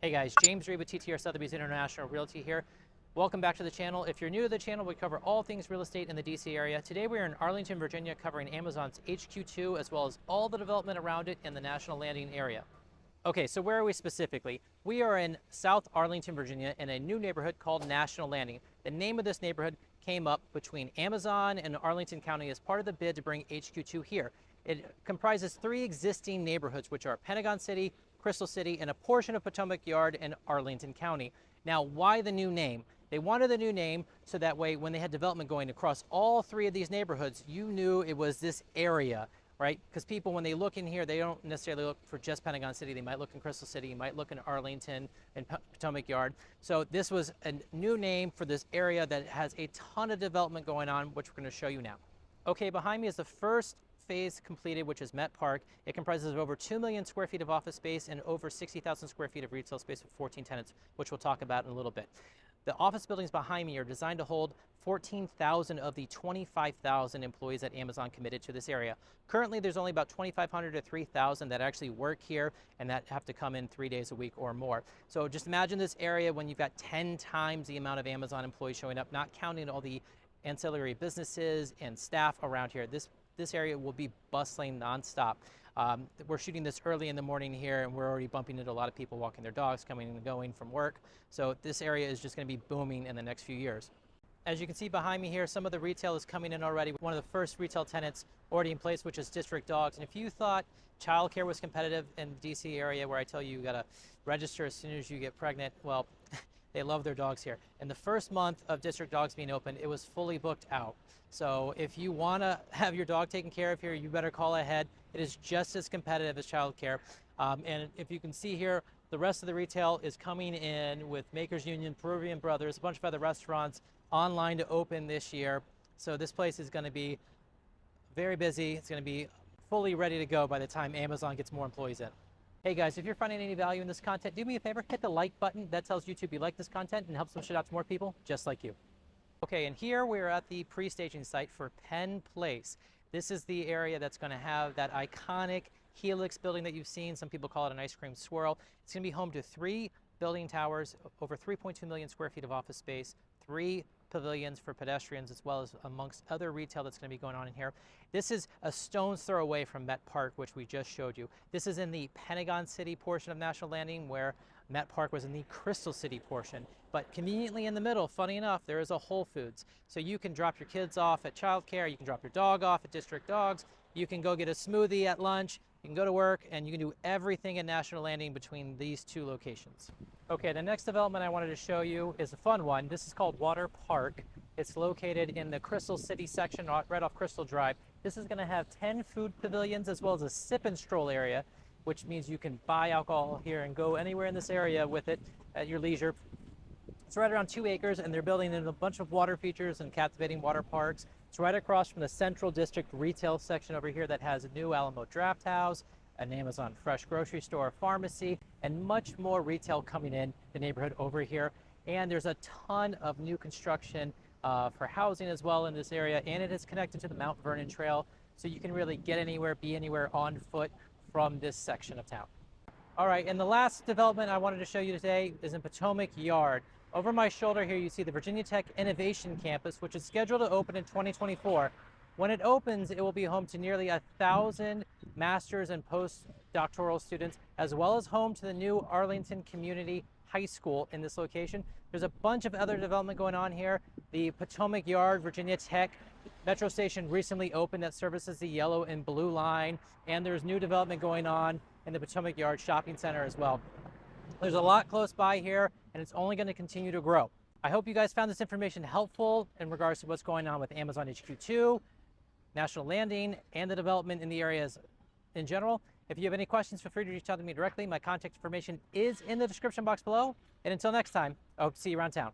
Hey guys, James Reed with TTR Sotheby's International Realty here. Welcome back to the channel. If you're new to the channel, we cover all things real estate in the DC area. Today we're in Arlington, Virginia, covering Amazon's HQ2 as well as all the development around it in the National Landing area. Okay, so where are we specifically? We are in South Arlington, Virginia in a new neighborhood called National Landing. The name of this neighborhood came up between Amazon and Arlington County as part of the bid to bring HQ2 here. It comprises 3 existing neighborhoods, which are Pentagon City, Crystal City, and a portion of Potomac Yard in Arlington County. Now, why the new name? They wanted the new name so that way when they had development going across all 3 of these neighborhoods, you knew it was this area, right? Because people, when they look in here, they don't necessarily look for just Pentagon City. They might look in Crystal City, might look in Arlington and Potomac Yard. So this was a new name for this area that has a ton of development going on, which we're going to show you now. Okay, behind me is the first phase completed, which is Met Park. It comprises of over 2 million square feet of office space and over 60,000 square feet of retail space with 14 tenants, which we'll talk about in a little bit. The office buildings behind me are designed to hold 14,000 of the 25,000 employees that Amazon committed to this area. Currently, there's only about 2,500 to 3,000 that actually work here and that have to come in 3 days a week or more. So just imagine this area when you've got 10 times the amount of Amazon employees showing up, not counting all the ancillary businesses and staff around here. This area will be bustling nonstop. We're shooting this early in the morning here, and we're already bumping into a lot of people walking their dogs, coming and going from work. So this area is just going to be booming in the next few years. As you can see behind me here, some of the retail is coming in already. One of the first retail tenants already in place, which is District Dogs. And if you thought childcare was competitive in the DC area, where I tell you got to register as soon as you get pregnant, well, they love their dogs here. In the first month of District Dogs being open, it was fully booked out. So if you want to have your dog taken care of here, you better call ahead. It is just as competitive as childcare. And if you can see here, the rest of the retail is coming in with Makers Union, Peruvian Brothers, a bunch of other restaurants online to open this year. So this place is going to be very busy. It's going to be fully ready to go by the time Amazon gets more employees in. Hey guys, if you're finding any value in this content, do me a favor, hit the like button. That tells YouTube you like this content and helps push it out to more people just like you. Okay, and here we're at the pre-staging site for Penn Place. This is the area that's going to have that iconic Helix building that you've seen. Some people call it an ice cream swirl. It's going to be home to 3 building towers, over 3.2 million square feet of office space, 3 pavilions for pedestrians, as well as amongst other retail that's going to be going on in here. This is a stone's throw away from Met Park, which we just showed you. This is in the Pentagon City portion of National Landing, where Met Park was in the Crystal City portion. But conveniently in the middle, funny enough, there is a Whole Foods. So you can drop your kids off at childcare, you can drop your dog off at District Dogs, you can go get a smoothie at lunch, you can go to work, and you can do everything at National Landing between these 2 locations. Okay, the next development I wanted to show you is a fun one. This is called Water Park. It's located in the Crystal City section right off Crystal Drive. This is going to have 10 food pavilions as well as a sip and stroll area, which means you can buy alcohol here and go anywhere in this area with it at your leisure. It's right around 2 acres, and they're building in a bunch of water features and captivating water parks. It's right across from the Central District retail section over here that has a new Alamo Draft House, an Amazon fresh grocery store, pharmacy, and much more retail coming in the neighborhood over here. And there's a ton of new construction for housing as well in this area, and it is connected to the Mount Vernon Trail, so you can really get anywhere, be anywhere on foot from this section of town. All right, and the last development I wanted to show you today is in Potomac Yard. Over my shoulder here, you see the Virginia Tech Innovation Campus, which is scheduled to open in 2024. When it opens, it will be home to nearly 1,000 master's and postdoctoral students, as well as home to the new Arlington Community High School in this location. There's a bunch of other development going on here. The Potomac Yard Virginia Tech Metro Station recently opened that services the yellow and blue line, and there's new development going on in the Potomac Yard Shopping Center as well. There's a lot close by here, and it's only going to continue to grow. I hope you guys found this information helpful in regards to what's going on with Amazon HQ2, National Landing, and the development in the areas in general. If you have any questions, feel free to reach out to me directly. My contact information is in the description box below. And until next time, I hope to see you around town.